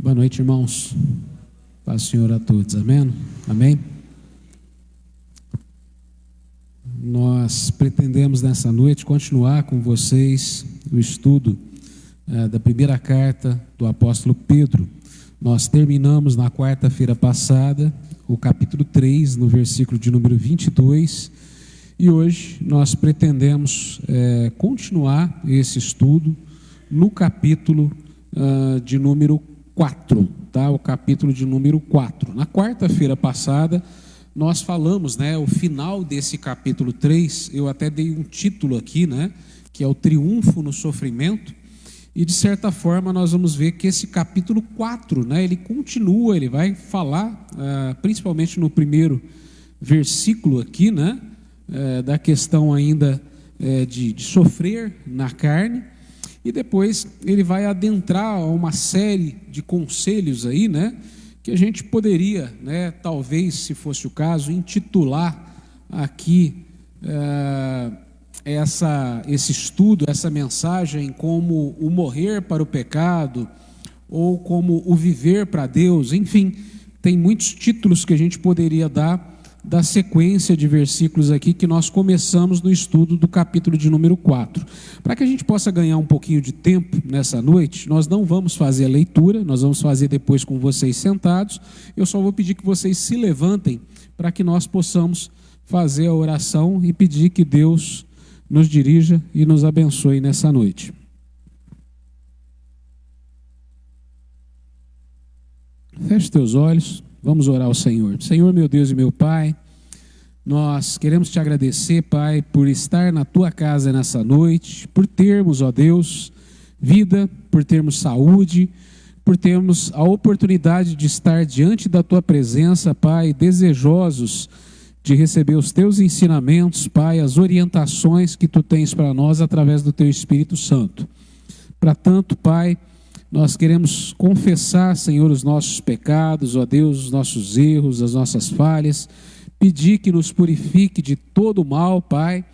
Boa noite, irmãos. Paz do Senhor a todos, amém? Amém? Nós pretendemos nessa noite continuar com vocês o estudo da primeira carta do apóstolo Pedro. Nós terminamos na quarta-feira passada o capítulo 3, no versículo de número 22, e hoje nós pretendemos continuar esse estudo no capítulo de número 4, tá? O capítulo de número 4. Na quarta-feira passada, nós falamos, o final desse capítulo 3, eu até dei um título aqui, que é o triunfo no sofrimento, e de certa forma nós vamos ver que esse capítulo 4, ele continua, ele vai falar, principalmente no primeiro versículo aqui, da questão ainda de sofrer na carne, e depois ele vai adentrar uma série de conselhos aí, que a gente poderia, talvez, se fosse o caso, intitular aqui esse estudo, essa mensagem como o morrer para o pecado, ou como o viver para Deus. Enfim, tem muitos títulos que a gente poderia dar da sequência de versículos aqui que nós começamos no estudo do capítulo de número 4. Para que a gente possa ganhar um pouquinho de tempo nessa noite, nós não vamos fazer a leitura, nós vamos fazer depois com vocês sentados. Eu só vou pedir que vocês se levantem para que nós possamos fazer a oração e pedir que Deus nos dirija e nos abençoe nessa noite. Feche teus olhos. Vamos orar ao Senhor. Senhor, meu Deus e meu Pai, nós queremos te agradecer, Pai, por estar na tua casa nessa noite, por termos, ó Deus, vida, por termos saúde, por termos a oportunidade de estar diante da tua presença, Pai, desejosos de receber os teus ensinamentos, Pai, as orientações que tu tens para nós através do teu Espírito Santo. Para tanto, Pai, nós queremos confessar, Senhor, os nossos pecados, ó Deus, os nossos erros, as nossas falhas, pedir que nos purifique de todo o mal, Pai,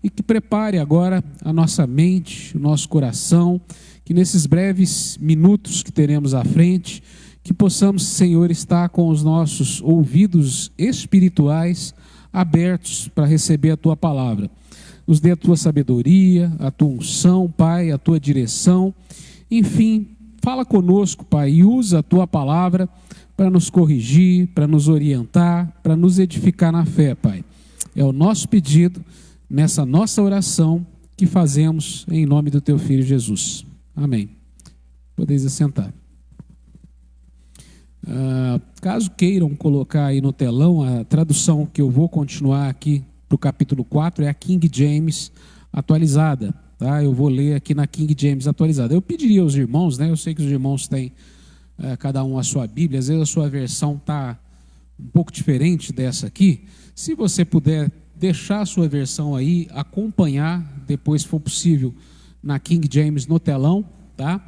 e que prepare agora a nossa mente, o nosso coração, que nesses breves minutos que teremos à frente, que possamos, Senhor, estar com os nossos ouvidos espirituais abertos para receber a Tua palavra. Nos dê a Tua sabedoria, a Tua unção, Pai, a Tua direção, enfim, fala conosco, Pai, e usa a Tua palavra para nos corrigir, para nos orientar, para nos edificar na fé, Pai. É o nosso pedido nessa nossa oração que fazemos em nome do Teu Filho Jesus. Amém. Podeis assentar. Caso queiram colocar aí no telão, a tradução que eu vou continuar aqui para o capítulo 4 é a King James atualizada. Tá? Eu vou ler aqui na King James atualizada. Eu pediria aos irmãos, eu sei que os irmãos têm cada um a sua Bíblia, às vezes a sua versão está um pouco diferente dessa aqui. Se você puder deixar a sua versão aí, acompanhar, depois se for possível, na King James no telão, tá?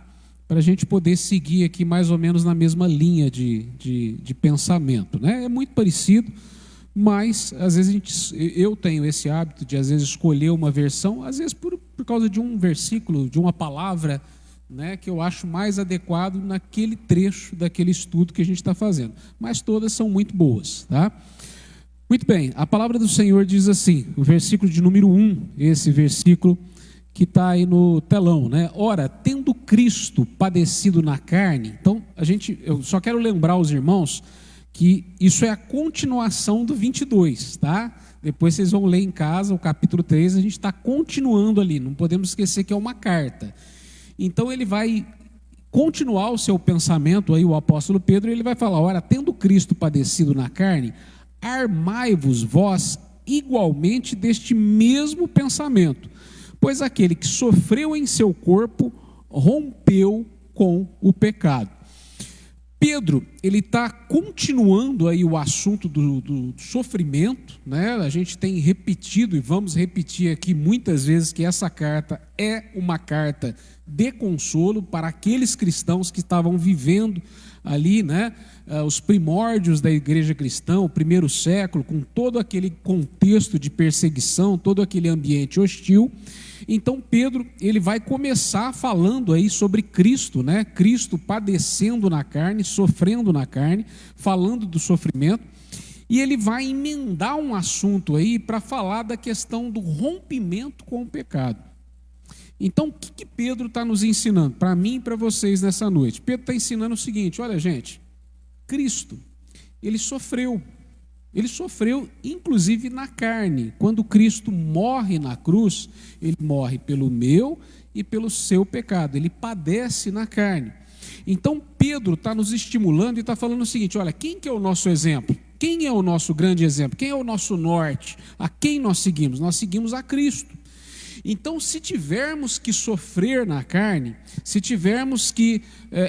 Para a gente poder seguir aqui mais ou menos na mesma linha de pensamento. É muito parecido, mas às vezes eu tenho esse hábito de às vezes escolher uma versão, às vezes por causa de um versículo, de uma palavra, que eu acho mais adequado naquele trecho daquele estudo que a gente está fazendo. Mas todas são muito boas, tá? Muito bem, a palavra do Senhor diz assim, o versículo de número 1, esse versículo que está aí no telão, Ora, tendo Cristo padecido na carne, então eu só quero lembrar aos irmãos que isso é a continuação do 22, tá? Depois vocês vão ler em casa o capítulo 3, a gente está continuando ali, não podemos esquecer que é uma carta. Então ele vai continuar o seu pensamento, aí o apóstolo Pedro, ele vai falar, ora, tendo Cristo padecido na carne, armai-vos vós igualmente deste mesmo pensamento, pois aquele que sofreu em seu corpo rompeu com o pecado. Pedro, ele está continuando aí o assunto do sofrimento, A gente tem repetido e vamos repetir aqui muitas vezes que essa carta é uma carta de consolo para aqueles cristãos que estavam vivendo ali, né, os primórdios da igreja cristã, o primeiro século, com todo aquele contexto de perseguição, todo aquele ambiente hostil. Então Pedro, ele vai começar falando aí sobre Cristo, né? Cristo padecendo na carne, sofrendo na carne, falando do sofrimento, e ele vai emendar um assunto aí para falar da questão do rompimento com o pecado. Então, o que Pedro está nos ensinando, para mim e para vocês nessa noite? Pedro está ensinando o seguinte: olha, gente, Cristo, ele sofreu inclusive na carne. Quando Cristo morre na cruz, ele morre pelo meu e pelo seu pecado, ele padece na carne. Então, Pedro está nos estimulando e está falando o seguinte: olha, quem que é o nosso exemplo? Quem é o nosso grande exemplo? Quem é o nosso norte? A quem nós seguimos? Nós seguimos a Cristo. Então, se tivermos que sofrer na carne, se tivermos que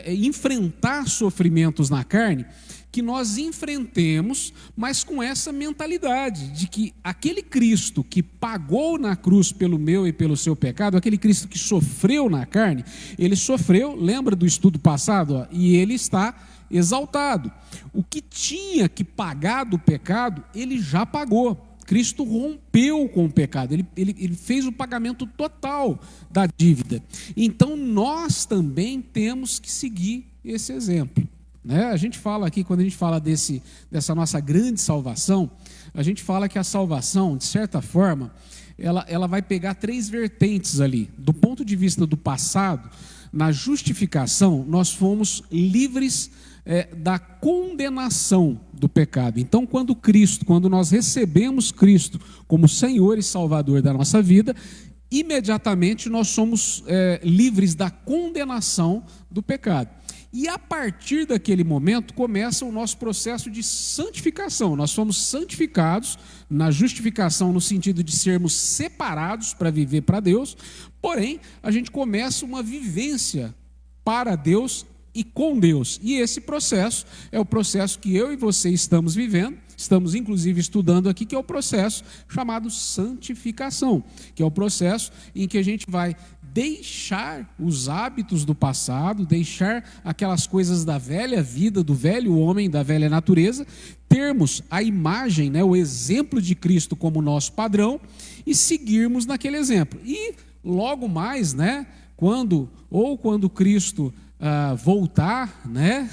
enfrentar sofrimentos na carne, que nós enfrentemos, mas com essa mentalidade de que aquele Cristo que pagou na cruz pelo meu e pelo seu pecado, aquele Cristo que sofreu na carne, ele sofreu, lembra do estudo passado? Ó, e ele está exaltado. O que tinha que pagar do pecado, ele já pagou. Cristo rompeu com o pecado, ele fez o pagamento total da dívida. Então nós também temos que seguir esse exemplo, né? A gente fala aqui, quando a gente fala dessa nossa grande salvação, a gente fala que a salvação, de certa forma, ela vai pegar 3 vertentes ali. Do ponto de vista do passado, na justificação, nós fomos livres da condenação do pecado. Então, quando nós recebemos Cristo como Senhor e Salvador da nossa vida, imediatamente nós somos livres da condenação do pecado. E a partir daquele momento começa o nosso processo de santificação. Nós somos santificados na justificação, no sentido de sermos separados para viver para Deus, porém a gente começa uma vivência para Deus e com Deus. E esse processo é o processo que eu e você estamos vivendo, estamos inclusive estudando aqui, que é o processo chamado santificação, que é o processo em que a gente vai deixar os hábitos do passado, deixar aquelas coisas da velha vida, do velho homem, da velha natureza, termos a imagem, né, o exemplo de Cristo como nosso padrão e seguirmos naquele exemplo. E logo mais, né, quando Cristo voltar, né,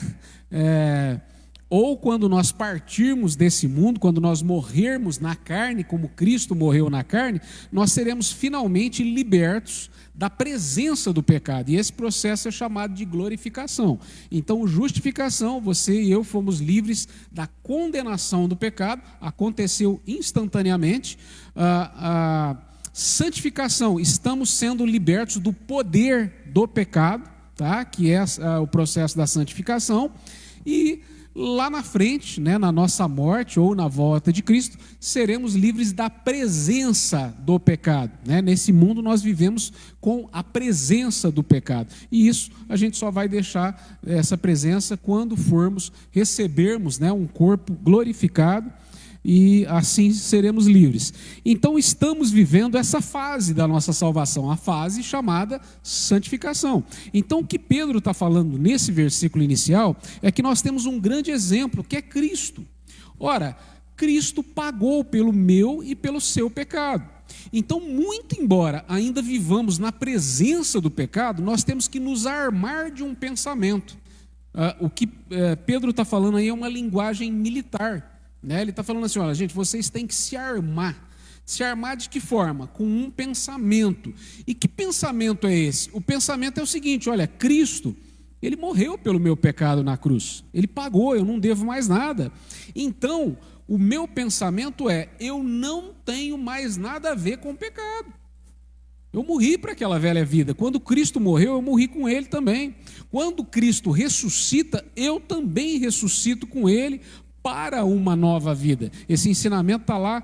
ou quando nós partirmos desse mundo, quando nós morrermos na carne, como Cristo morreu na carne, nós seremos finalmente libertos da presença do pecado. E esse processo é chamado de glorificação. Então, justificação, você e eu fomos livres da condenação do pecado, aconteceu instantaneamente. Santificação, estamos sendo libertos do poder do pecado, tá? Que é o processo da santificação. E lá na frente, né, na nossa morte ou na volta de Cristo, seremos livres da presença do pecado, né? Nesse mundo nós vivemos com a presença do pecado, e isso a gente só vai deixar essa presença quando recebermos, né, um corpo glorificado, e assim seremos livres. Então estamos vivendo essa fase da nossa salvação, a fase chamada santificação. Então o que Pedro está falando nesse versículo inicial é que nós temos um grande exemplo, que é Cristo. Ora, Cristo pagou pelo meu e pelo seu pecado. Então, muito embora ainda vivamos na presença do pecado, nós temos que nos armar de um pensamento. O que Pedro está falando aí é uma linguagem militar. Ele está falando assim: olha, gente, vocês têm que se armar. Se armar de que forma? Com um pensamento. E que pensamento é esse? O pensamento é o seguinte: olha, Cristo, ele morreu pelo meu pecado na cruz. Ele pagou, eu não devo mais nada. Então, o meu pensamento é: eu não tenho mais nada a ver com o pecado. Eu morri para aquela velha vida. Quando Cristo morreu, eu morri com Ele também. Quando Cristo ressuscita, eu também ressuscito com Ele para uma nova vida. Esse ensinamento está lá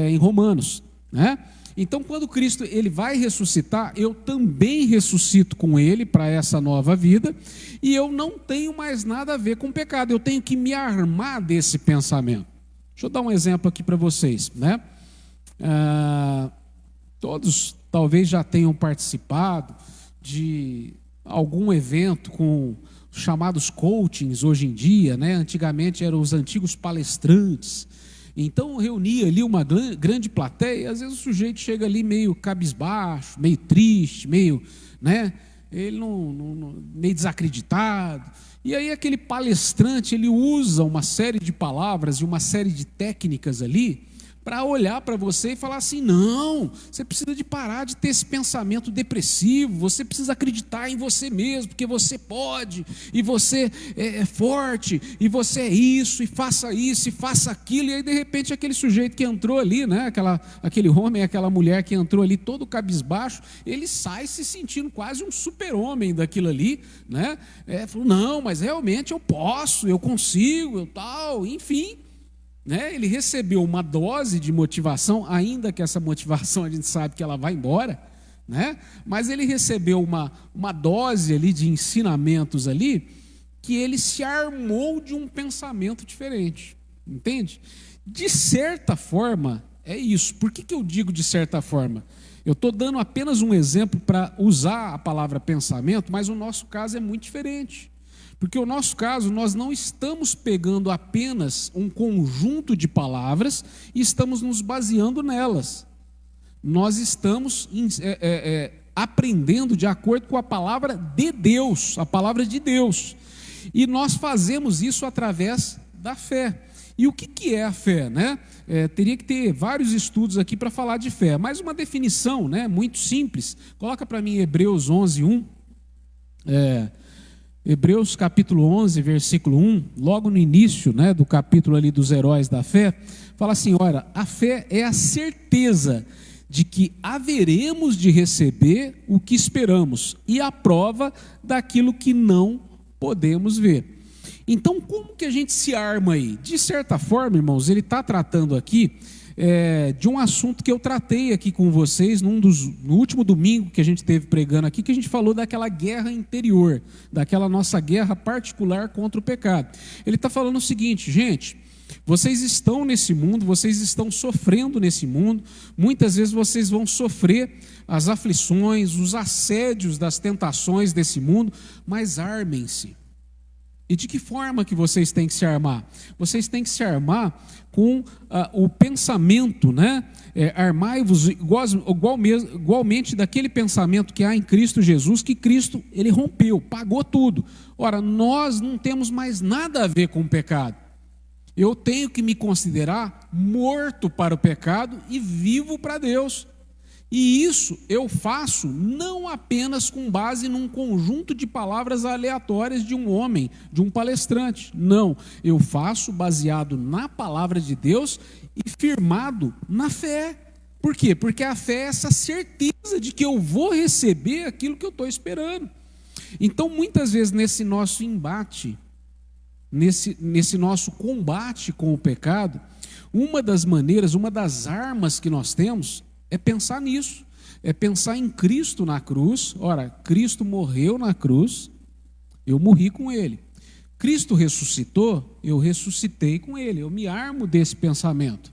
em Romanos, né? Então, quando Cristo ele vai ressuscitar, eu também ressuscito com Ele para essa nova vida, e eu não tenho mais nada a ver com o pecado. Eu tenho que me armar desse pensamento. Deixa eu dar um exemplo aqui para vocês, né? Todos talvez já tenham participado de algum evento com os chamados coachings hoje em dia, né? Antigamente eram os antigos palestrantes. Então reunia ali uma grande plateia, e às vezes o sujeito chega ali meio cabisbaixo, meio triste, meio, né? Ele meio desacreditado. E aí aquele palestrante, ele usa uma série de palavras e uma série de técnicas ali para olhar para você e falar assim: não, você precisa de parar de ter esse pensamento depressivo, você precisa acreditar em você mesmo, porque você pode, e você é forte, e você é isso, e faça aquilo. E aí de repente aquele sujeito que entrou ali, né, aquele homem, aquela mulher que entrou ali todo cabisbaixo, ele sai se sentindo quase um super-homem daquilo ali, né? Falou: não, mas realmente eu posso, eu consigo, eu tal, enfim. Né? Ele recebeu uma dose de motivação, ainda que essa motivação a gente sabe que ela vai embora, né? Mas ele recebeu uma dose ali de ensinamentos ali, que ele se armou de um pensamento diferente, entende? De certa forma, é isso. Por que eu digo de certa forma? Eu estou dando apenas um exemplo para usar a palavra pensamento, mas o nosso caso é muito diferente. Porque o nosso caso, nós não estamos pegando apenas um conjunto de palavras e estamos nos baseando nelas. Nós estamos aprendendo de acordo com a palavra de Deus, a palavra de Deus. E nós fazemos isso através da fé. E o que é a fé, né? Teria que ter vários estudos aqui para falar de fé, mas uma definição, né, muito simples. Coloca para mim Hebreus 11:1. Hebreus capítulo 11, versículo 1, logo no início, né, do capítulo ali dos heróis da fé, fala assim: ora, a fé é a certeza de que haveremos de receber o que esperamos e a prova daquilo que não podemos ver. Então, como que a gente se arma aí? De certa forma, irmãos, ele está tratando aqui de um assunto que eu tratei aqui com vocês no último domingo que a gente teve pregando aqui, que a gente falou daquela guerra interior, daquela nossa guerra particular contra o pecado. Ele está falando o seguinte: gente, vocês estão nesse mundo, vocês estão sofrendo nesse mundo, muitas vezes vocês vão sofrer as aflições, os assédios das tentações desse mundo, mas armem-se. E de que forma que vocês têm que se armar? Vocês têm que se armar com o pensamento, né? Armai-vos igualmente daquele pensamento que há em Cristo Jesus, que Cristo, ele rompeu, pagou tudo. Ora, nós não temos mais nada a ver com o pecado. Eu tenho que me considerar morto para o pecado e vivo para Deus. E isso eu faço não apenas com base num conjunto de palavras aleatórias de um homem, de um palestrante. Não, eu faço baseado na palavra de Deus e firmado na fé. Por quê? Porque a fé é essa certeza de que eu vou receber aquilo que eu estou esperando. Então, muitas vezes nesse nosso embate, nesse nosso combate com o pecado, uma das maneiras, uma das armas que nós temos é pensar nisso, é pensar em Cristo na cruz. Ora, Cristo morreu na cruz, eu morri com Ele. Cristo ressuscitou, eu ressuscitei com Ele. Eu me armo desse pensamento.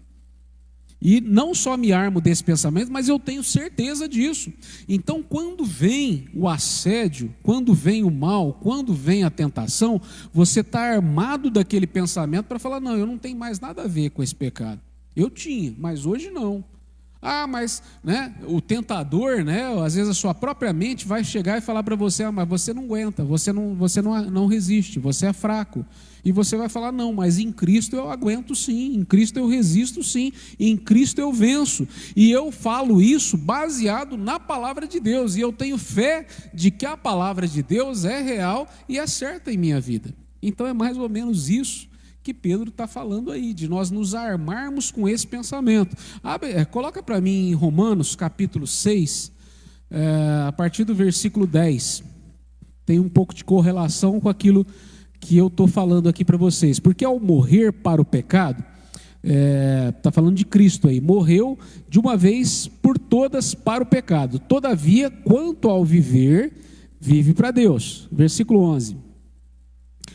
E não só me armo desse pensamento, mas eu tenho certeza disso. Então, quando vem o assédio, quando vem o mal, quando vem a tentação, você está armado daquele pensamento para falar: não, eu não tenho mais nada a ver com esse pecado. Eu tinha, mas hoje não. Ah, mas, né, o tentador, né, às vezes a sua própria mente vai chegar e falar para você: mas você não aguenta, você não resiste, você é fraco. E você vai falar: não, mas em Cristo eu aguento sim, em Cristo eu resisto sim, em Cristo eu venço. E eu falo isso baseado na palavra de Deus, e eu tenho fé de que a palavra de Deus é real e é certa em minha vida. Então é mais ou menos isso que Pedro está falando aí, de nós nos armarmos com esse pensamento. Coloca para mim em Romanos capítulo 6, a partir do versículo 10. Tem um pouco de correlação com aquilo que eu estou falando aqui para vocês. Porque ao morrer para o pecado, está falando de Cristo aí, morreu de uma vez por todas para o pecado. Todavia, quanto ao viver, vive para Deus. Versículo 11.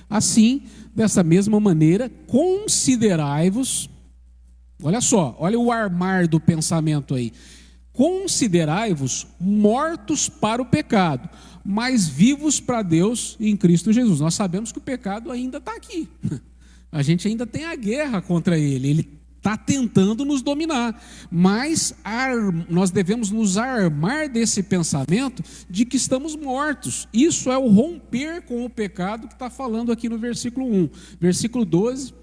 Assim, dessa mesma maneira, considerai-vos, olha só, olha o armar do pensamento aí, considerai-vos mortos para o pecado, mas vivos para Deus em Cristo Jesus. Nós sabemos que o pecado ainda está aqui. A gente ainda tem a guerra contra ele. Ele está tentando nos dominar. Mas nós devemos nos armar desse pensamento de que estamos mortos. Isso é o romper com o pecado que está falando aqui no versículo 1. Versículo 12.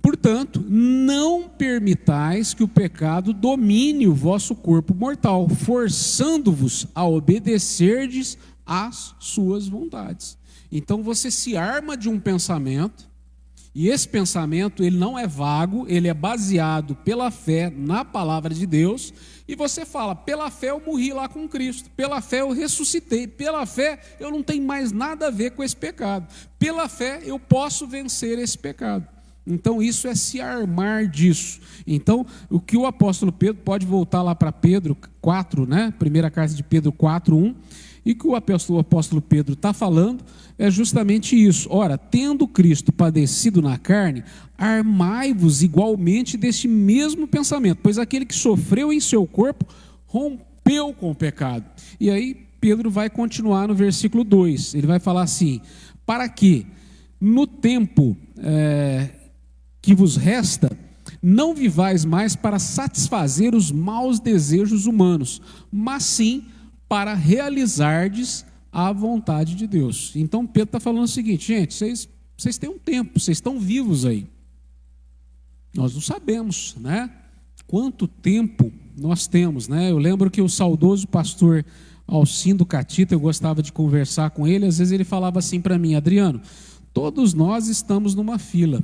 Portanto, não permitais que o pecado domine o vosso corpo mortal, forçando-vos a obedecerdes às suas vontades. Então você se arma de um pensamento, e esse pensamento ele não é vago, ele é baseado pela fé na palavra de Deus, e você fala, pela fé eu morri lá com Cristo, pela fé eu ressuscitei, pela fé eu não tenho mais nada a ver com esse pecado, pela fé eu posso vencer esse pecado. Então isso é se armar disso. Então o que o apóstolo Pedro, pode voltar lá para Pedro 4, né? Primeira carta de Pedro 4:1, e que o apóstolo Pedro está falando é justamente isso. Ora, tendo Cristo padecido na carne, armai-vos igualmente deste mesmo pensamento, pois aquele que sofreu em seu corpo rompeu com o pecado. E aí Pedro vai continuar no versículo 2, ele vai falar assim, para que no tempo que vos resta, não vivais mais para satisfazer os maus desejos humanos, mas sim para realizardes a vontade de Deus. Então Pedro está falando o seguinte, gente, vocês têm um tempo, vocês estão vivos aí. Nós não sabemos, né? Quanto tempo nós temos, né? Eu lembro que o saudoso pastor Alcindo Catita, eu gostava de conversar com ele, às vezes ele falava assim para mim, Adriano, todos nós estamos numa fila,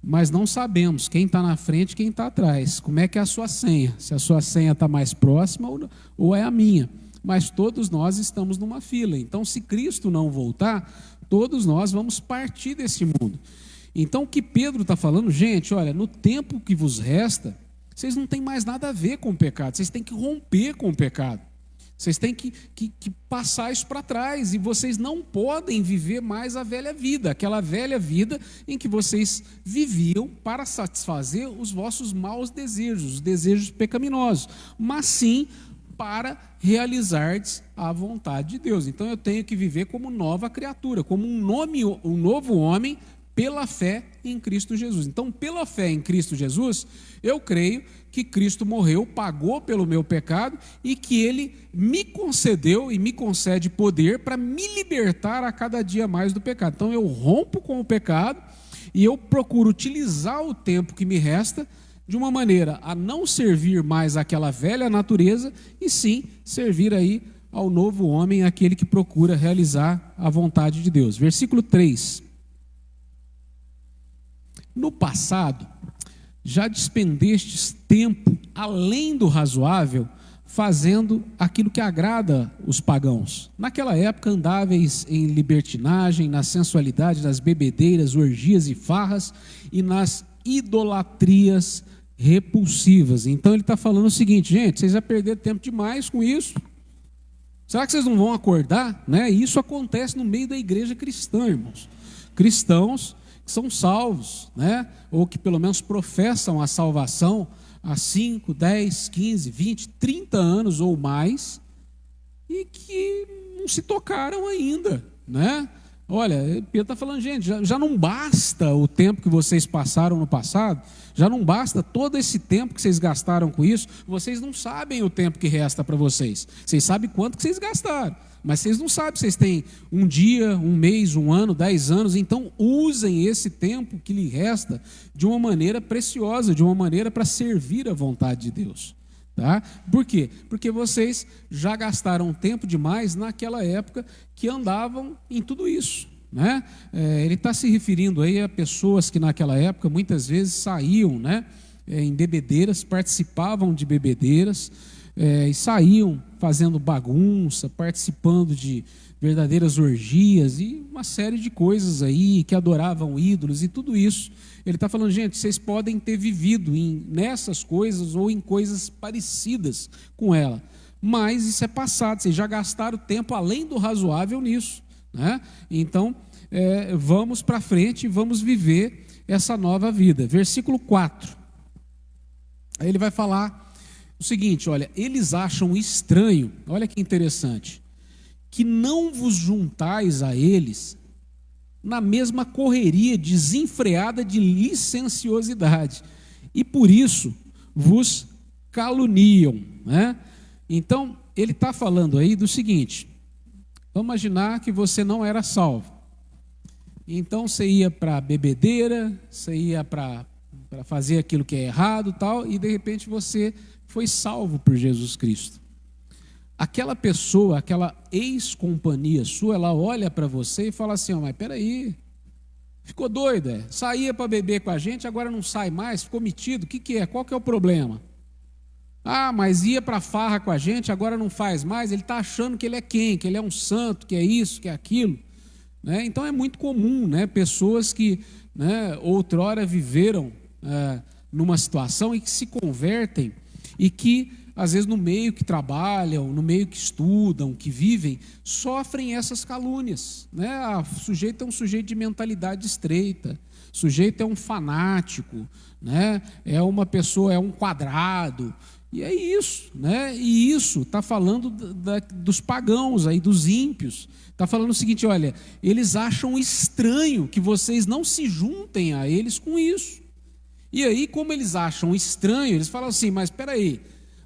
mas não sabemos quem está na frente e quem está atrás. Como é que é a sua senha? Se a sua senha está mais próxima ou é a minha. Mas todos nós estamos numa fila. Então, se Cristo não voltar, todos nós vamos partir desse mundo. Então, o que Pedro está falando, gente, olha, no tempo que vos resta, vocês não têm mais nada a ver com o pecado. Vocês têm que romper com o pecado. Vocês têm que passar isso para trás, e vocês não podem viver mais a velha vida, aquela velha vida em que vocês viviam para satisfazer os vossos maus desejos, os desejos pecaminosos, mas sim para realizardes a vontade de Deus. Então eu tenho que viver como nova criatura, como um novo homem pela fé em Cristo Jesus. Então, pela fé em Cristo Jesus, eu creio que Cristo morreu, pagou pelo meu pecado e que Ele me concedeu e me concede poder para me libertar a cada dia mais do pecado. Então, eu rompo com o pecado e eu procuro utilizar o tempo que me resta de uma maneira a não servir mais àquela velha natureza e sim servir aí ao novo homem, aquele que procura realizar a vontade de Deus. Versículo 3. No passado, já despendestes tempo além do razoável, fazendo aquilo que agrada os pagãos. Naquela época andáveis em libertinagem, na sensualidade, nas bebedeiras, orgias e farras, e nas idolatrias repulsivas. Então ele está falando o seguinte, gente, vocês já perderam tempo demais com isso. Será que vocês não vão acordar? Né? Isso acontece no meio da igreja cristã, irmãos. Cristãos que são salvos, né? Ou que pelo menos professam a salvação há 5, 10, 15, 20, 30 anos ou mais, e que não se tocaram ainda, né? Olha, Pedro está falando, gente, já não basta o tempo que vocês passaram no passado, já não basta todo esse tempo que vocês gastaram com isso, vocês não sabem o tempo que resta para vocês. Vocês sabem quanto que vocês gastaram, mas vocês não sabem, vocês têm um dia, um mês, um ano, 10 anos, então usem esse tempo que lhe resta de uma maneira preciosa, de uma maneira para servir a vontade de Deus. Tá? Por quê? Porque vocês já gastaram tempo demais naquela época que andavam em tudo isso, né? Ele está se referindo aí a pessoas que naquela época muitas vezes saíam, né, em bebedeiras, participavam de bebedeiras, e saíam fazendo bagunça, participando de verdadeiras orgias e uma série de coisas aí, que adoravam ídolos e tudo isso. Ele está falando, gente, vocês podem ter vivido nessas coisas ou em coisas parecidas com ela, mas isso é passado, vocês já gastaram tempo além do razoável nisso, né? Então, vamos para frente e vamos viver essa nova vida. Versículo 4. Aí ele vai falar o seguinte, olha, eles acham estranho, olha que interessante, que não vos juntais a eles na mesma correria desenfreada de licenciosidade, e por isso vos caluniam, né? Então, ele está falando aí do seguinte, vamos imaginar que você não era salvo, então você ia para a bebedeira, você ia para fazer aquilo que é errado tal, e de repente você foi salvo por Jesus Cristo. Aquela pessoa, aquela ex-companhia sua, ela olha para você e fala assim, mas peraí, ficou doida, saía para beber com a gente, agora não sai mais, ficou metido, o que é? Qual que é o problema? Ah, mas ia para farra com a gente, agora não faz mais, ele está achando que ele é quem? Que ele é um santo, que é isso, que é aquilo. Né? Então é muito comum, né? Pessoas que, né, outrora viveram numa situação e que se convertem e que às vezes no meio que trabalham, no meio que estudam, que vivem, sofrem essas calúnias, né? O sujeito é um sujeito de mentalidade estreita, o sujeito é um fanático, né? É uma pessoa, é um quadrado, e é isso, né? E isso está falando dos pagãos aí, dos ímpios. Está falando o seguinte, olha, eles acham estranho que vocês não se juntem a eles com isso. E aí, como eles acham estranho, eles falam assim, mas espera aí,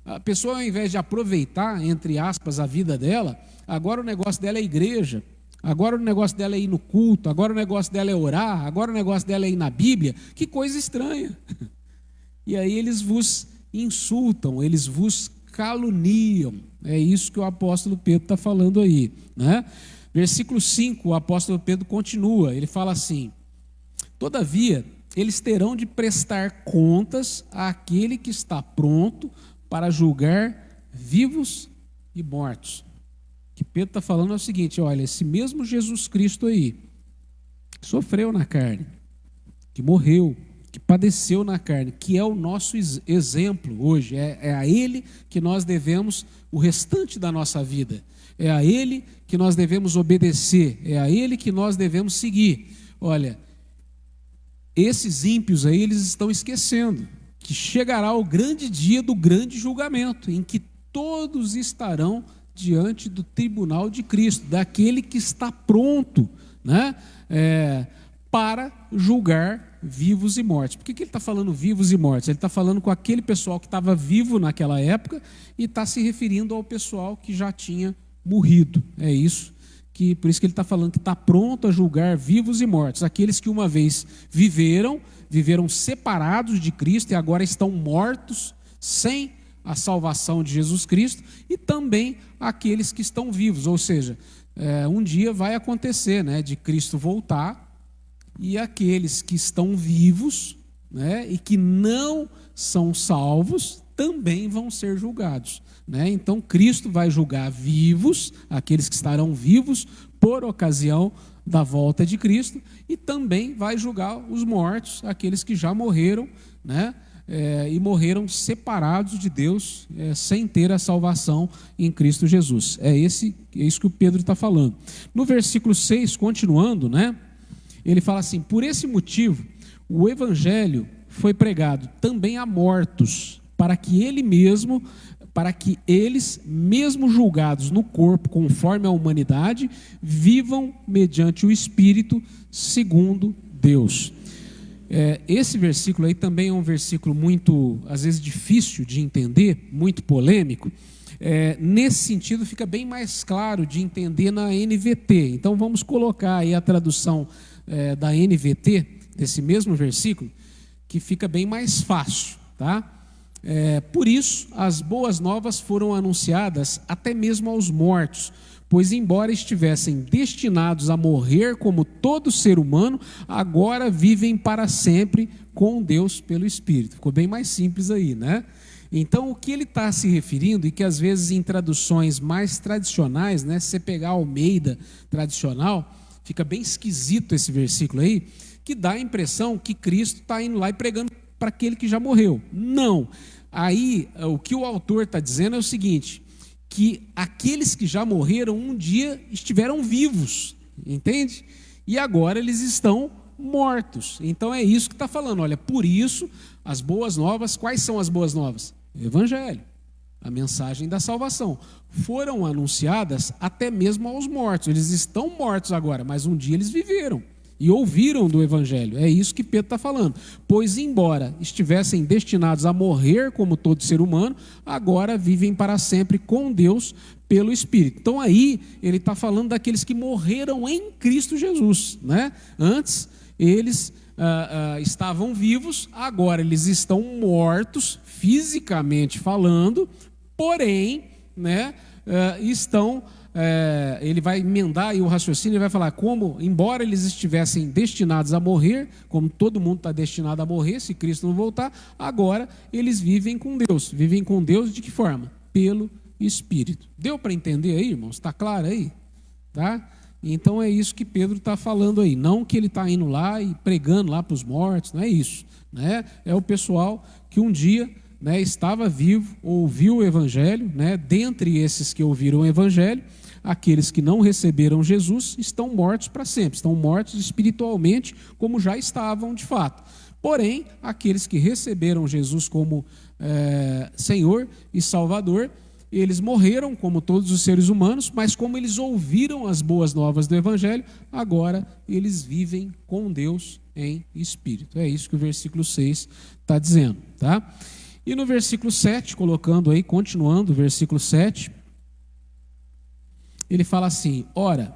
a pessoa ao invés de aproveitar, entre aspas, a vida dela, agora o negócio dela é igreja, agora o negócio dela é ir no culto, agora o negócio dela é orar, agora o negócio dela é ir na Bíblia, que coisa estranha. E aí eles vos insultam, eles vos caluniam, é isso que o apóstolo Pedro está falando aí, né? Versículo 5, o apóstolo Pedro continua, ele fala assim, todavia, eles terão de prestar contas àquele que está pronto para julgar vivos e mortos. O que Pedro está falando é o seguinte, olha, esse mesmo Jesus Cristo aí, que sofreu na carne, que morreu, que padeceu na carne, que é o nosso exemplo hoje, é a Ele que nós devemos o restante da nossa vida, é a Ele que nós devemos obedecer, é a Ele que nós devemos seguir. Olha, esses ímpios aí, eles estão esquecendo que chegará o grande dia do grande julgamento, em que todos estarão diante do tribunal de Cristo, daquele que está pronto, né, para julgar vivos e mortos. Por que ele está falando vivos e mortos? Ele está falando com aquele pessoal que estava vivo naquela época e está se referindo ao pessoal que já tinha morrido. É isso. Por isso que ele está falando que está pronto a julgar vivos e mortos, aqueles que uma vez viveram separados de Cristo e agora estão mortos, sem a salvação de Jesus Cristo, e também aqueles que estão vivos, ou seja, um dia vai acontecer, né, de Cristo voltar, e aqueles que estão vivos, né, e que não são salvos, também vão ser julgados. Né? Então Cristo vai julgar vivos, aqueles que estarão vivos por ocasião da volta de Cristo, e também vai julgar os mortos, aqueles que já morreram, né? E morreram separados de Deus, sem ter a salvação em Cristo Jesus. É isso que o Pedro está falando. No versículo 6, continuando, né? Ele fala assim, por esse motivo o evangelho foi pregado também a mortos, para que eles, mesmo julgados no corpo conforme a humanidade, vivam mediante o Espírito segundo Deus. Esse versículo aí também é um versículo muito, às vezes, difícil de entender, muito polêmico. Nesse sentido, fica bem mais claro de entender na NVT. Então, vamos colocar aí a tradução da NVT, desse mesmo versículo, que fica bem mais fácil, tá? Por isso, as boas novas foram anunciadas até mesmo aos mortos, pois embora estivessem destinados a morrer como todo ser humano, agora vivem para sempre com Deus pelo Espírito. Ficou bem mais simples aí, né? Então, o que ele está se referindo, e que às vezes em traduções mais tradicionais, né, se você pegar Almeida tradicional, fica bem esquisito esse versículo aí, que dá a impressão que Cristo está indo lá e pregando para aquele que já morreu. Não. Aí, o que o autor está dizendo é o seguinte, que aqueles que já morreram um dia estiveram vivos, entende? E agora eles estão mortos. Então é isso que está falando. Olha, por isso, as boas novas, quais são as boas novas? Evangelho. a mensagem da salvação, foram anunciadas até mesmo aos mortos. Eles estão mortos agora, mas um dia eles viveram e ouviram do Evangelho. É isso que Pedro está falando. Pois, embora estivessem destinados a morrer como todo ser humano, agora vivem para sempre com Deus pelo Espírito. Então aí ele está falando daqueles que morreram em Cristo Jesus, né? Antes eles estavam vivos, agora eles estão mortos, fisicamente falando, porém, né, ele vai emendar aí o raciocínio e vai falar como, embora eles estivessem destinados a morrer, como todo mundo está destinado a morrer se Cristo não voltar, agora eles vivem com Deus. Vivem com Deus de que forma? Pelo Espírito. Deu para entender aí, irmãos? Está claro aí? Tá? Então é isso que Pedro está falando aí. Não que ele está indo lá e pregando lá para os mortos, não é isso. Né? É o pessoal que um dia, né, estava vivo, ouviu o Evangelho, né? Dentre esses que ouviram o Evangelho, aqueles que não receberam Jesus estão mortos para sempre, estão mortos espiritualmente, como já estavam de fato. Porém, aqueles que receberam Jesus como Senhor e Salvador, eles morreram como todos os seres humanos, mas como eles ouviram as boas novas do Evangelho, agora eles vivem com Deus em espírito. É isso que o versículo 6 está dizendo, tá? E no versículo 7, colocando aí, continuando o versículo 7, ele fala assim: ora,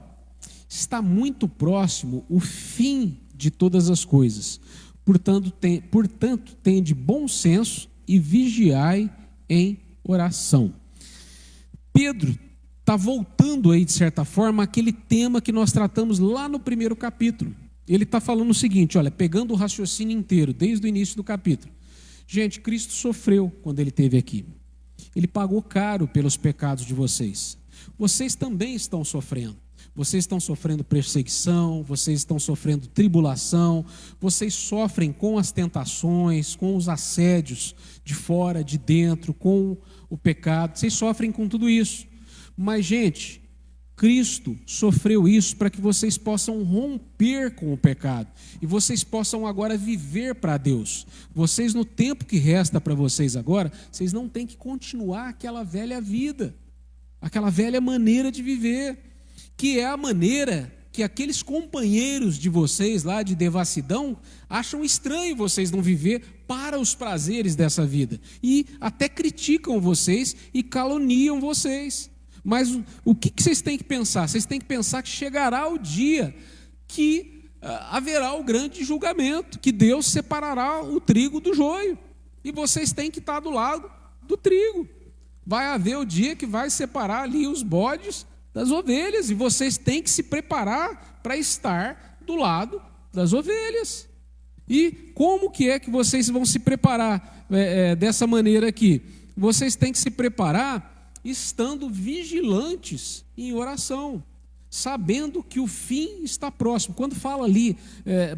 está muito próximo o fim de todas as coisas, portanto, tende bom senso e vigiai em oração. Pedro está voltando aí, de certa forma, àquele tema que nós tratamos lá no primeiro capítulo. Ele está falando o seguinte, olha, pegando o raciocínio inteiro, desde o início do capítulo. Gente, Cristo sofreu quando ele esteve aqui. Ele pagou caro pelos pecados de vocês. Vocês também estão sofrendo. Vocês estão sofrendo perseguição, vocês estão sofrendo tribulação, vocês sofrem com as tentações, com os assédios de fora, de dentro, com o pecado. Vocês sofrem com tudo isso. Mas, gente, Cristo sofreu isso para que vocês possam romper com o pecado e vocês possam agora viver para Deus. Vocês, no tempo que resta para vocês agora, vocês não têm que continuar aquela velha vida, aquela velha maneira de viver, que é a maneira que aqueles companheiros de vocês lá de devassidão acham estranho vocês não viver para os prazeres dessa vida e até criticam vocês e caluniam vocês. Mas o que vocês têm que pensar? Vocês têm que pensar que chegará o dia que haverá o grande julgamento, que Deus separará o trigo do joio, e vocês têm que estar do lado do trigo. Vai haver o dia que vai separar ali os bodes das ovelhas, e vocês têm que se preparar para estar do lado das ovelhas. E como que é que vocês vão se preparar dessa maneira aqui? Vocês têm que se preparar estando vigilantes em oração, sabendo que o fim está próximo. Quando fala ali,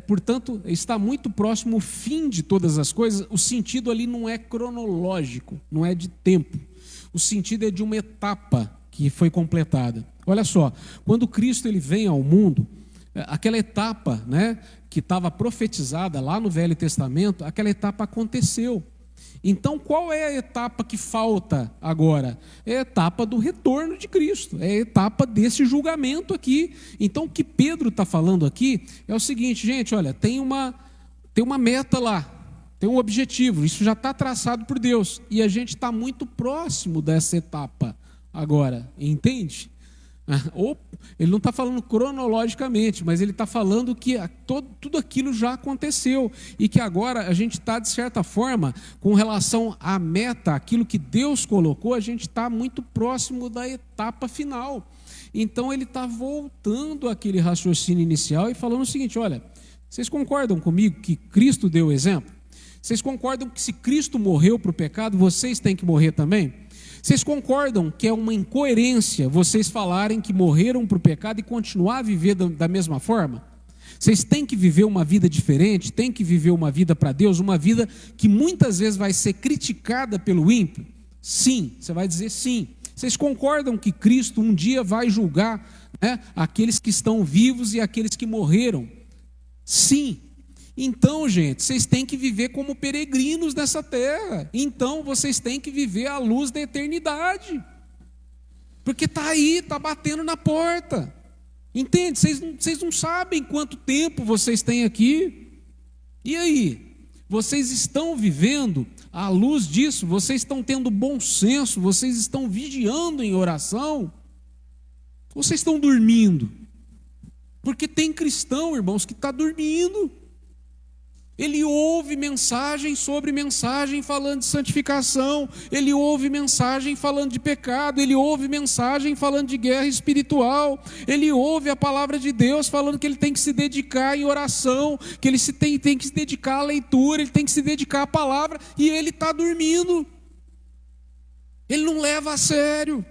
portanto, está muito próximo o fim de todas as coisas, o sentido ali não é cronológico, não é de tempo. O sentido é de uma etapa que foi completada. Olha só, quando Cristo ele vem ao mundo, aquela etapa, né, que estava profetizada lá no Velho Testamento, aquela etapa aconteceu. Então, qual é a etapa que falta agora? É a etapa do retorno de Cristo, é a etapa desse julgamento aqui. Então, o que Pedro está falando aqui é o seguinte, gente, olha, tem uma meta lá, tem um objetivo, isso já está traçado por Deus, e a gente está muito próximo dessa etapa agora, entende? Ou ele não está falando cronologicamente, mas ele está falando que tudo aquilo já aconteceu e que agora a gente está, de certa forma, com relação à meta, aquilo que Deus colocou, a gente está muito próximo da etapa final. Então ele está voltando àquele raciocínio inicial e falando o seguinte, olha, vocês concordam comigo que Cristo deu o exemplo? Vocês concordam que se Cristo morreu para o pecado, vocês têm que morrer também? Vocês concordam que é uma incoerência vocês falarem que morreram para o pecado e continuar a viver da mesma forma? Vocês têm que viver uma vida diferente, têm que viver uma vida para Deus, uma vida que muitas vezes vai ser criticada pelo ímpio? Sim, você vai dizer sim. Vocês concordam que Cristo um dia vai julgar, né, aqueles que estão vivos e aqueles que morreram? Sim. Então, gente, vocês têm que viver como peregrinos nessa terra. Então, vocês têm que viver à luz da eternidade. Porque está aí, está batendo na porta. Entende? Vocês não sabem quanto tempo vocês têm aqui. E aí? Vocês estão vivendo à luz disso? Vocês estão tendo bom senso? Vocês estão vigiando em oração? Ou vocês estão dormindo? Porque tem cristão, irmãos, que está dormindo. Ele ouve mensagem sobre mensagem falando de santificação, ele ouve mensagem falando de pecado, ele ouve mensagem falando de guerra espiritual, ele ouve a palavra de Deus falando que ele tem que se dedicar em oração, que ele tem que se dedicar à leitura, ele tem que se dedicar à palavra, e ele está dormindo. Ele não leva a sério.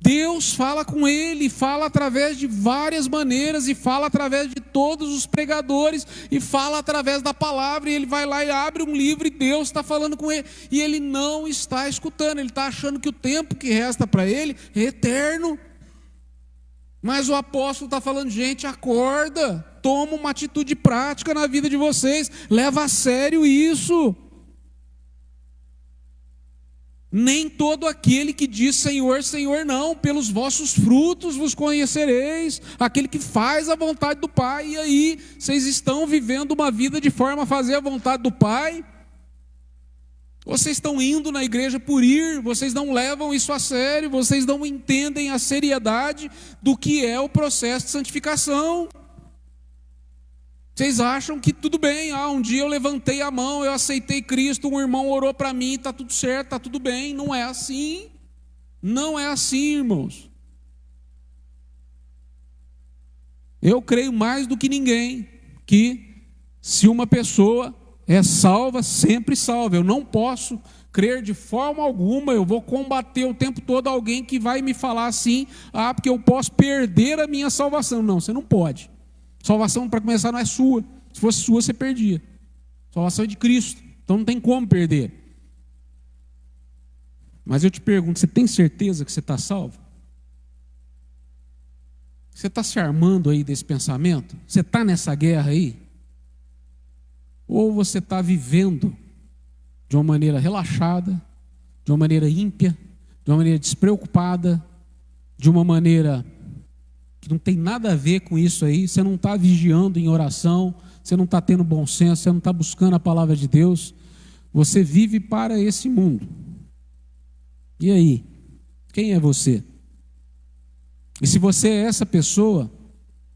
Deus fala com ele, fala através de várias maneiras, e fala através de todos os pregadores, e fala através da palavra, e ele vai lá e abre um livro, e Deus está falando com ele, e ele não está escutando, ele está achando que o tempo que resta para ele é eterno. Mas o apóstolo está falando, gente, acorda, toma uma atitude prática na vida de vocês, leva a sério isso. Nem todo aquele que diz Senhor, Senhor, não, pelos vossos frutos vos conhecereis, aquele que faz a vontade do Pai. E aí, vocês estão vivendo uma vida de forma a fazer a vontade do Pai? Ou vocês estão indo na igreja por ir, vocês não levam isso a sério, vocês não entendem a seriedade do que é o processo de santificação? Vocês acham que tudo bem, um dia eu levantei a mão, eu aceitei Cristo, um irmão orou para mim, está tudo certo, está tudo bem. Não é assim. Não é assim, irmãos. Eu creio mais do que ninguém que se uma pessoa é salva, sempre salva. Eu não posso crer de forma alguma, eu vou combater o tempo todo alguém que vai me falar assim, porque eu posso perder a minha salvação. Não, você não pode. Salvação, para começar, não é sua. Se fosse sua, você perdia. Salvação é de Cristo, então não tem como perder. Mas eu te pergunto, você tem certeza que você está salvo? Você está se armando aí desse pensamento? Você está nessa guerra aí? Ou você está vivendo de uma maneira relaxada, de uma maneira ímpia, de uma maneira despreocupada, de uma maneira que não tem nada a ver com isso aí? Você não está vigiando em oração, você não está tendo bom senso, você não está buscando a palavra de Deus, você vive para esse mundo. E aí? Quem é você? E se você é essa pessoa,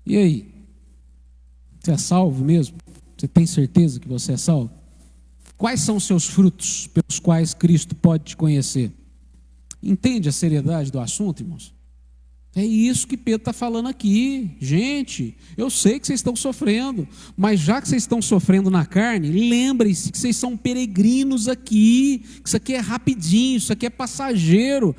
e aí? Você é salvo mesmo? Você tem certeza que você é salvo? Quais são os seus frutos pelos quais Cristo pode te conhecer? Entende a seriedade do assunto, irmãos? É isso que Pedro está falando aqui. Gente, eu sei que vocês estão sofrendo, mas já que vocês estão sofrendo na carne, lembrem-se que vocês são peregrinos aqui, que isso aqui é rapidinho, isso aqui é passageiro,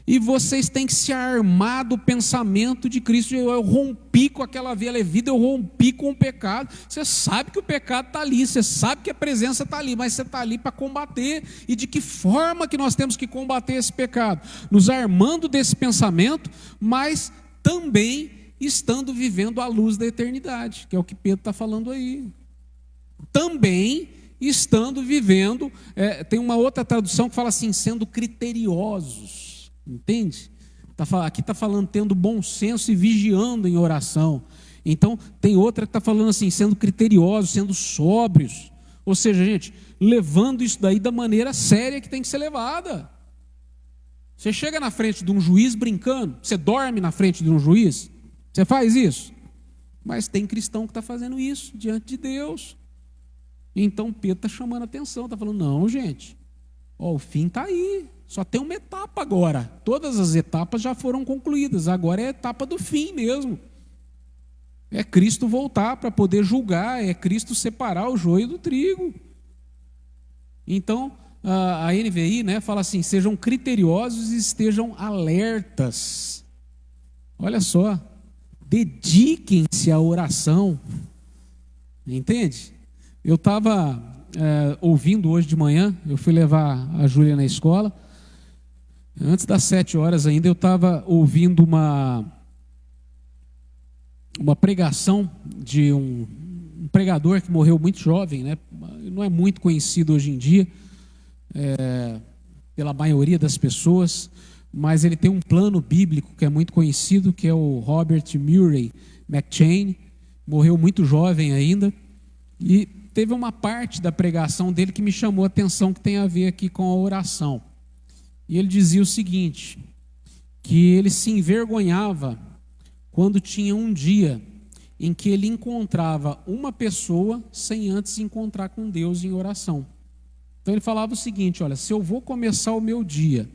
e vocês têm que se armar do pensamento de Cristo. Eu rompi com aquela velha vida, eu rompi com o pecado. Você sabe que o pecado está ali, você sabe que a presença está ali, mas você está ali para combater. E de que forma que nós temos que combater esse pecado? Nos armando desse pensamento, mas também estando vivendo à luz da eternidade, que é o que Pedro está falando aí. Também estando vivendo, tem uma outra tradução que fala assim, sendo criteriosos. Entende? Aqui está falando tendo bom senso e vigiando em oração. Então tem outra que está falando assim, sendo criteriosos, sendo sóbrios. Ou seja, gente, levando isso daí da maneira séria que tem que ser levada. Você chega na frente de um juiz brincando, você dorme na frente de um juiz, você faz isso? Mas tem cristão que está fazendo isso diante de Deus. Então Pedro está chamando a atenção, está falando, não, gente, o fim está aí. Só tem uma etapa agora. Todas as etapas já foram concluídas. Agora é a etapa do fim mesmo. É Cristo voltar para poder julgar. É Cristo separar o joio do trigo. Então, a NVI, fala assim, sejam criteriosos e estejam alertas. Olha só. Dediquem-se à oração. Entende? Eu estava ouvindo hoje de manhã, eu fui levar a Júlia na escola. Antes das 7 horas ainda, eu estava ouvindo uma pregação de um um pregador que morreu muito jovem, né? Não é muito conhecido hoje em dia, pela maioria das pessoas, mas ele tem um plano bíblico que é muito conhecido, que é o Robert Murray McCheyne. Morreu muito jovem ainda, e teve uma parte da pregação dele que me chamou a atenção, que tem a ver aqui com a oração. E ele dizia o seguinte, que ele se envergonhava quando tinha um dia em que ele encontrava uma pessoa sem antes encontrar com Deus em oração. Então ele falava o seguinte, olha, se eu vou começar o meu dia,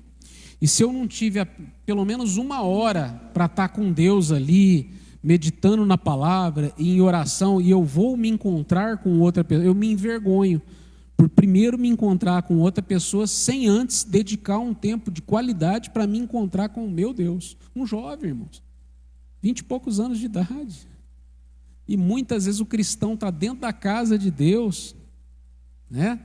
e se eu não tive pelo menos uma hora para estar com Deus ali, meditando na palavra e em oração, e eu vou me encontrar com outra pessoa, eu me envergonho por primeiro me encontrar com outra pessoa sem antes dedicar um tempo de qualidade para me encontrar com o meu Deus. Um jovem, irmãos, 20 e poucos anos de idade. E muitas vezes o cristão está dentro da casa de Deus, né?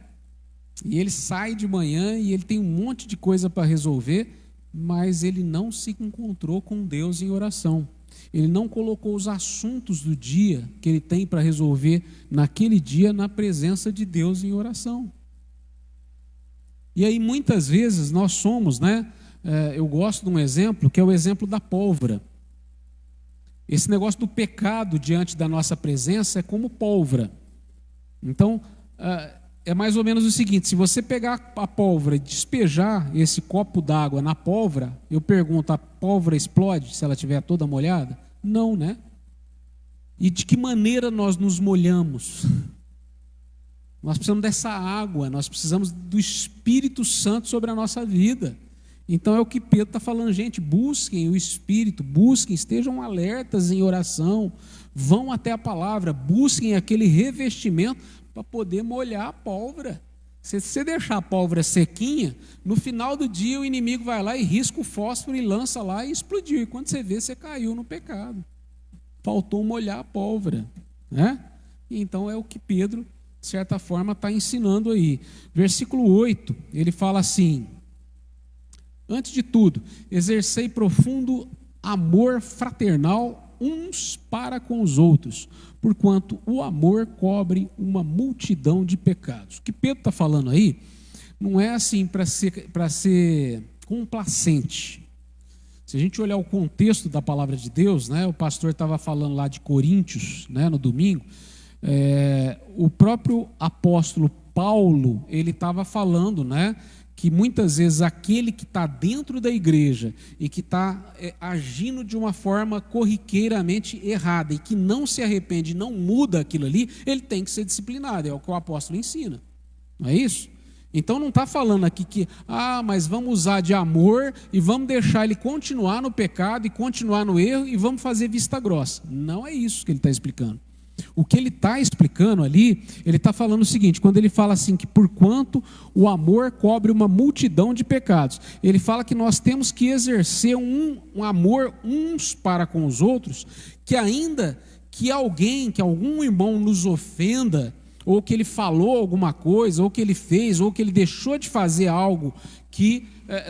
E ele sai de manhã e ele tem um monte de coisa para resolver, mas ele não se encontrou com Deus em oração. Ele não colocou os assuntos do dia que ele tem para resolver naquele dia na presença de Deus em oração. E aí muitas vezes nós somos, né? Eu gosto de um exemplo, que é o exemplo da pólvora. Esse negócio do pecado diante da nossa presença é como pólvora. Então, é mais ou menos o seguinte, se você pegar a pólvora e despejar esse copo d'água na pólvora, eu pergunto, a pólvora explode se ela estiver toda molhada? Não, né? E de que maneira nós nos molhamos? Nós precisamos dessa água, nós precisamos do Espírito Santo sobre a nossa vida. Então é o que Pedro está falando, gente, busquem o Espírito, busquem, estejam alertas em oração, vão até a palavra, busquem aquele revestimento para poder molhar a pólvora. Se você deixar a pólvora sequinha, no final do dia o inimigo vai lá e risca o fósforo e lança lá e explodiu. E quando você vê, você caiu no pecado. Faltou molhar a pólvora, né? Então é o que Pedro, de certa forma, está ensinando aí. Versículo 8, ele fala assim, antes de tudo, exercei profundo amor fraternal uns para com os outros, porquanto o amor cobre uma multidão de pecados. O que Pedro está falando aí não é assim para ser complacente. Se a gente olhar o contexto da palavra de Deus, né, o pastor estava falando lá de Coríntios, né, no domingo, o próprio apóstolo Paulo, ele estava falando, né, que muitas vezes aquele que está dentro da igreja e que está agindo de uma forma corriqueiramente errada e que não se arrepende, não muda aquilo ali, ele tem que ser disciplinado, é o que o apóstolo ensina, não é isso? Então não está falando aqui que, mas vamos usar de amor e vamos deixar ele continuar no pecado e continuar no erro e vamos fazer vista grossa. Não é isso que ele está explicando. O que ele está explicando ali, ele está falando o seguinte, quando ele fala assim, que porquanto o amor cobre uma multidão de pecados, ele fala que nós temos que exercer um amor uns para com os outros, que ainda que algum irmão nos ofenda, ou que ele falou alguma coisa, ou que ele fez, ou que ele deixou de fazer algo que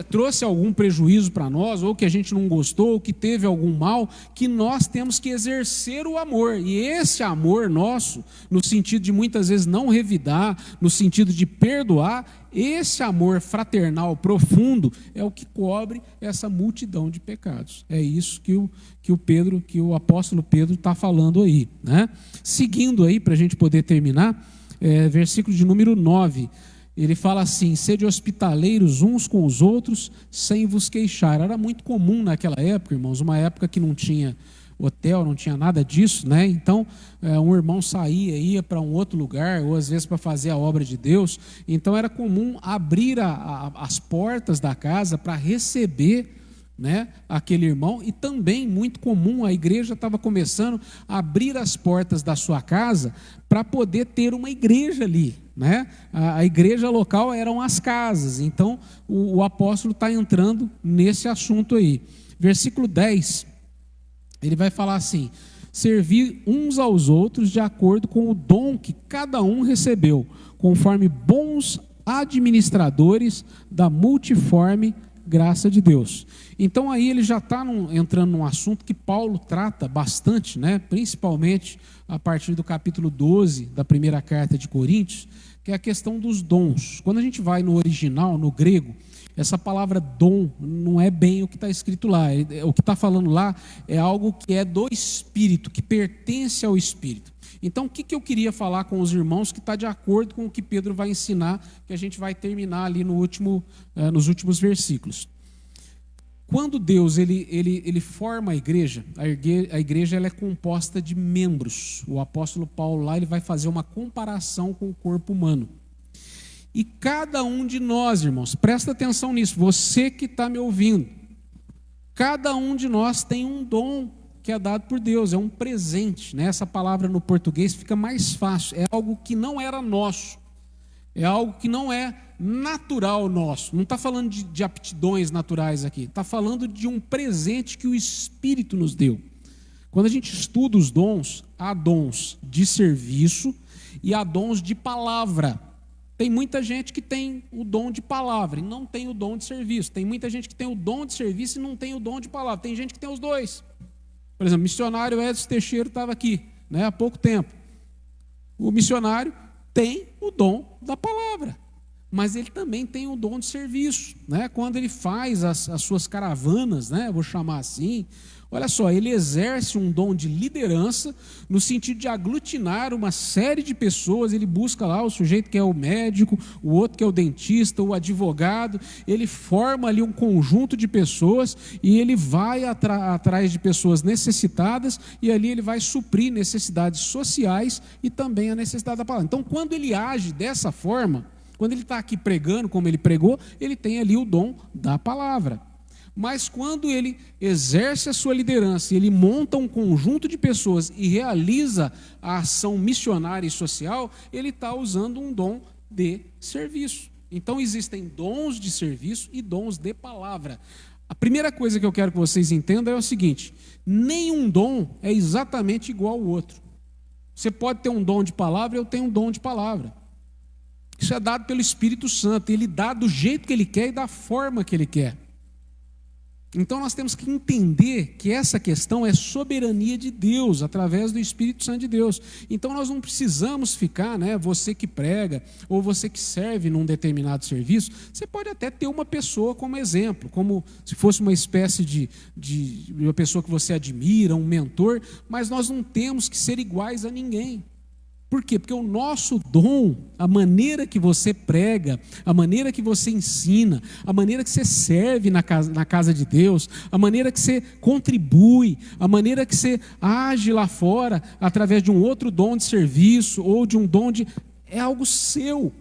trouxe algum prejuízo para nós, ou que a gente não gostou, ou que teve algum mal, que nós temos que exercer o amor. E esse amor nosso, no sentido de muitas vezes não revidar, no sentido de perdoar, esse amor fraternal profundo é o que cobre essa multidão de pecados. É isso que o apóstolo Pedro está falando aí, né? Seguindo aí, para a gente poder terminar, versículo de número 9, ele fala assim, sede hospitaleiros uns com os outros, sem vos queixar. Era muito comum naquela época, irmãos, uma época que não tinha hotel, não tinha nada disso, né? Então, um irmão saía, ia para um outro lugar, ou às vezes para fazer a obra de Deus. Então, era comum abrir as portas da casa para receber, né, aquele irmão, e também muito comum, a igreja estava começando a abrir as portas da sua casa para poder ter uma igreja ali, né? A igreja local eram as casas, então o apóstolo está entrando nesse assunto aí. Versículo 10, ele vai falar assim, servir uns aos outros de acordo com o dom que cada um recebeu, conforme bons administradores da multiforme graça de Deus. Então aí ele já está entrando num assunto que Paulo trata bastante, né? Principalmente a partir do capítulo 12 da primeira carta de Coríntios, que é a questão dos dons. Quando a gente vai no original, no grego, essa palavra dom não é bem o que está escrito lá. O que está falando lá é algo que é do Espírito, que pertence ao Espírito. Então, o que eu queria falar com os irmãos que está de acordo com o que Pedro vai ensinar, que a gente vai terminar ali nos últimos versículos. Quando Deus ele forma a igreja ela é composta de membros. O apóstolo Paulo lá ele vai fazer uma comparação com o corpo humano. E cada um de nós, irmãos, presta atenção nisso, você que está me ouvindo, cada um de nós tem um dom que é dado por Deus, é um presente, né? Essa palavra no português fica mais fácil, é algo que não era nosso, é algo que não é natural nosso, não está falando de aptidões naturais aqui, está falando de um presente que o Espírito nos deu. Quando a gente estuda os dons, há dons de serviço e há dons de palavra. Tem muita gente que tem o dom de palavra e não tem o dom de serviço. Tem muita gente que tem o dom de serviço e não tem o dom de palavra. Tem gente que tem os dois. Por exemplo, o missionário Edson Teixeira estava aqui, né, há pouco tempo. O missionário tem o dom da palavra, mas ele também tem o dom de serviço, né? Quando ele faz as suas caravanas, né, vou chamar assim, olha só, ele exerce um dom de liderança no sentido de aglutinar uma série de pessoas. Ele busca lá o sujeito que é o médico, o outro que é o dentista, o advogado, ele forma ali um conjunto de pessoas e ele vai atrás de pessoas necessitadas e ali ele vai suprir necessidades sociais e também a necessidade da palavra. Então, quando ele age dessa forma, quando ele está aqui pregando como ele pregou, ele tem ali o dom da palavra. Mas quando ele exerce a sua liderança, ele monta um conjunto de pessoas e realiza a ação missionária e social, ele está usando um dom de serviço. Então existem dons de serviço e dons de palavra. A primeira coisa que eu quero que vocês entendam é o seguinte: nenhum dom é exatamente igual ao outro. Você pode ter um dom de palavra, eu tenho um dom de palavra. Isso é dado pelo Espírito Santo, ele dá do jeito que ele quer e da forma que ele quer. Então nós temos que entender que essa questão é soberania de Deus, através do Espírito Santo de Deus. Então nós não precisamos ficar, né, você que prega, ou você que serve num determinado serviço, você pode até ter uma pessoa como exemplo, como se fosse uma espécie de uma pessoa que você admira, um mentor, mas nós não temos que ser iguais a ninguém. Por quê? Porque o nosso dom, a maneira que você prega, a maneira que você ensina, a maneira que você serve na casa de Deus, a maneira que você contribui, a maneira que você age lá fora, através de um outro dom de serviço ou de um dom de... é algo seu,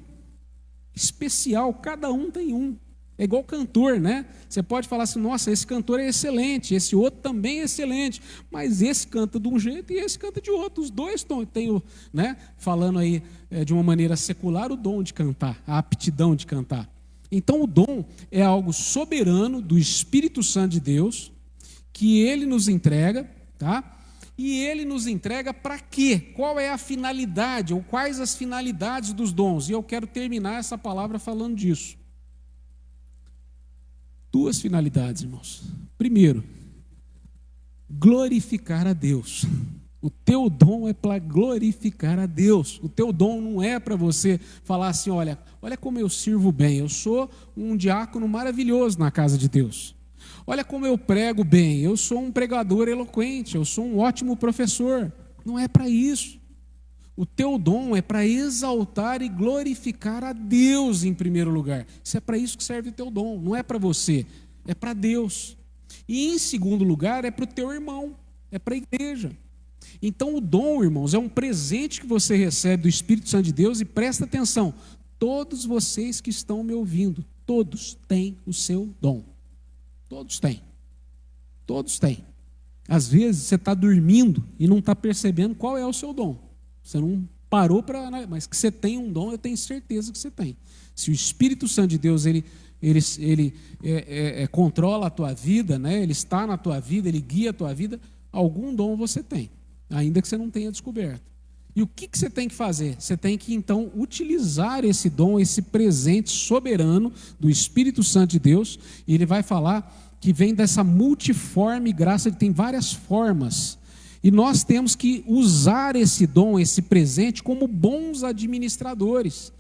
especial, cada um tem um. É igual cantor, né? Você pode falar assim, nossa, esse cantor é excelente, esse outro também é excelente, mas esse canta de um jeito e esse canta de outro. Os dois têm, né, falando aí de uma maneira secular, o dom de cantar, a aptidão de cantar. Então o dom é algo soberano do Espírito Santo de Deus, que ele nos entrega, tá? E ele nos entrega para quê? Qual é a finalidade, ou quais as finalidades dos dons? E eu quero terminar essa palavra falando disso. Duas finalidades, irmãos. Primeiro, glorificar a Deus. O teu dom é para glorificar a Deus. O teu dom não é para você falar assim, olha como eu sirvo bem. Eu sou um diácono maravilhoso na casa de Deus. Olha como eu prego bem. Eu sou um pregador eloquente. Eu sou um ótimo professor. Não é para isso. O teu dom é para exaltar e glorificar a Deus em primeiro lugar. Isso é para isso que serve o teu dom, não é para você, é para Deus. E em segundo lugar é para o teu irmão, é para a igreja. Então o dom, irmãos, é um presente que você recebe do Espírito Santo de Deus. E presta atenção, todos vocês que estão me ouvindo, todos têm o seu dom. Todos têm. Todos têm. Às vezes você está dormindo e não está percebendo qual é o seu dom. Você não parou para... Mas que você tem um dom, eu tenho certeza que você tem. Se o Espírito Santo de Deus ele controla a tua vida, né? Ele está na tua vida, ele guia a tua vida, algum dom você tem, ainda que você não tenha descoberto. E o que você tem que fazer? Você tem que, então, utilizar esse dom, esse presente soberano do Espírito Santo de Deus, e ele vai falar que vem dessa multiforme graça, ele tem várias formas, e nós temos que usar esse dom, esse presente, como bons administradores.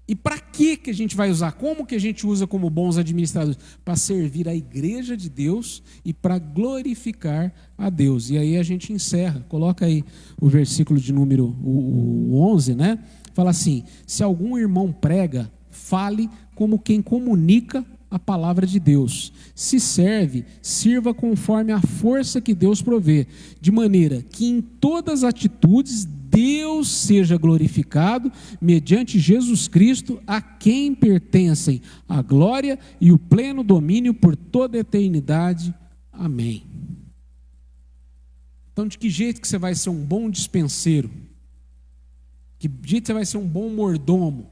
E para que a gente vai usar? Como que a gente usa como bons administradores? Para servir a igreja de Deus e para glorificar a Deus. E aí a gente encerra, coloca aí o versículo de número 11, né? Fala assim: se algum irmão prega, fale como quem comunica a palavra de Deus. Se serve, sirva conforme a força que Deus provê, de maneira que em todas as atitudes Deus seja glorificado mediante Jesus Cristo, a quem pertencem a glória e o pleno domínio por toda a eternidade. Amém. Então, de que jeito que você vai ser um bom dispenseiro? Que jeito você vai ser um bom mordomo?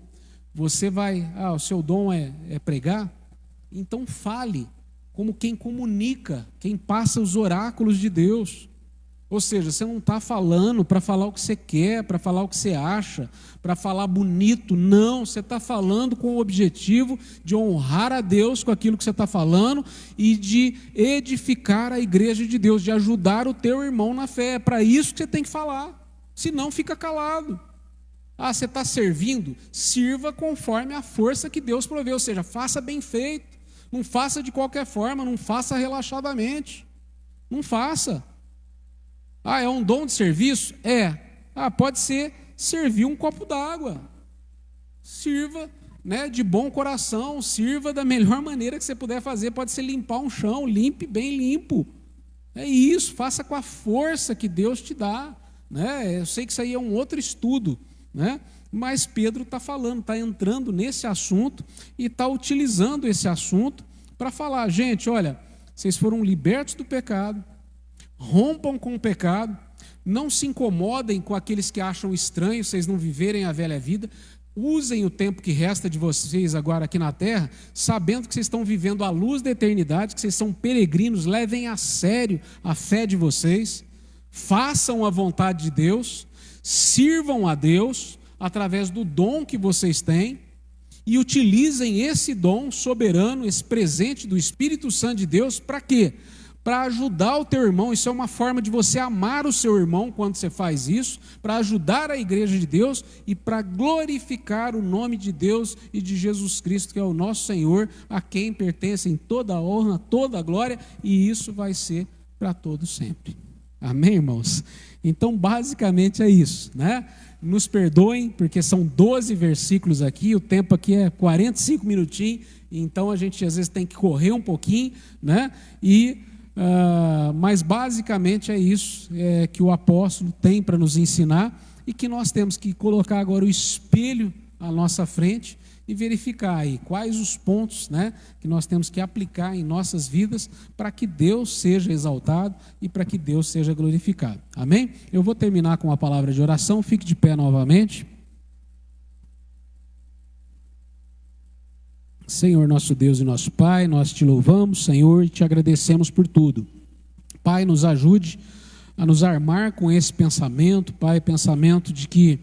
Você vai, o seu dom é pregar? Então fale como quem comunica, quem passa os oráculos de Deus. Ou seja, você não está falando para falar o que você quer, para falar o que você acha, para falar bonito. Não, você está falando com o objetivo de honrar a Deus com aquilo que você está falando e de edificar a igreja de Deus, de ajudar o teu irmão na fé. É para isso que você tem que falar, senão fica calado. Você está servindo? Sirva conforme a força que Deus provê, ou seja, faça bem feito. Não faça de qualquer forma, não faça relaxadamente. Não faça. É um dom de serviço? Pode ser servir um copo d'água. Sirva, de bom coração, sirva da melhor maneira que você puder fazer. Pode ser limpar um chão, limpe bem limpo. É isso, faça com a força que Deus te dá. Eu sei que isso aí é um outro estudo, mas Pedro está falando, está entrando nesse assunto e está utilizando esse assunto para falar: gente, olha, vocês foram libertos do pecado, rompam com o pecado, não se incomodem com aqueles que acham estranho vocês não viverem a velha vida, usem o tempo que resta de vocês agora aqui na terra, sabendo que vocês estão vivendo à luz da eternidade, que vocês são peregrinos, levem a sério a fé de vocês, façam a vontade de Deus, sirvam a Deus através do dom que vocês têm e utilizem esse dom soberano, esse presente do Espírito Santo de Deus, para quê? Para ajudar o teu irmão. Isso é uma forma de você amar o seu irmão quando você faz isso, para ajudar a igreja de Deus e para glorificar o nome de Deus e de Jesus Cristo, que é o nosso Senhor, a quem pertencem toda a honra, toda a glória, e isso vai ser para todos sempre. Amém, irmãos? Então, basicamente é isso, Nos perdoem, porque são 12 versículos aqui, o tempo aqui é 45 minutinhos, então a gente às vezes tem que correr um pouquinho, mas basicamente é isso que o apóstolo tem para nos ensinar e que nós temos que colocar agora o espelho à nossa frente e verificar aí quais os pontos que nós temos que aplicar em nossas vidas para que Deus seja exaltado e para que Deus seja glorificado. Amém? Eu vou terminar com uma palavra de oração, fique de pé novamente. Senhor, nosso Deus e nosso Pai, nós te louvamos, Senhor, e te agradecemos por tudo. Pai, nos ajude a nos armar com esse pensamento, Pai, pensamento de que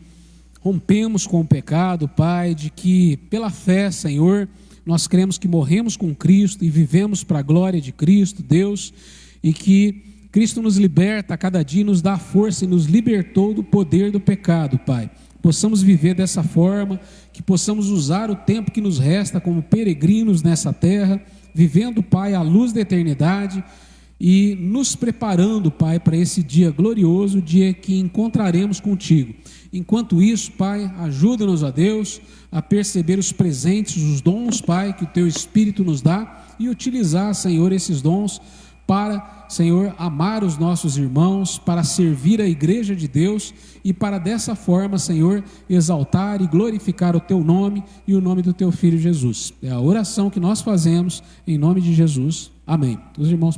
rompemos com o pecado, Pai, de que pela fé, Senhor, nós cremos que morremos com Cristo e vivemos para a glória de Cristo, Deus, e que Cristo nos liberta a cada dia, nos dá força e nos libertou do poder do pecado, Pai. Possamos viver dessa forma, que possamos usar o tempo que nos resta como peregrinos nessa terra, vivendo, Pai, à luz da eternidade e nos preparando, Pai, para esse dia glorioso, dia que encontraremos contigo. Enquanto isso, Pai, ajuda-nos, ó Deus, a perceber os presentes, os dons, Pai, que o Teu Espírito nos dá e utilizar, Senhor, esses dons para, Senhor, amar os nossos irmãos, para servir a igreja de Deus e para dessa forma, Senhor, exaltar e glorificar o Teu nome e o nome do Teu Filho Jesus. É a oração que nós fazemos em nome de Jesus. Amém. Os irmãos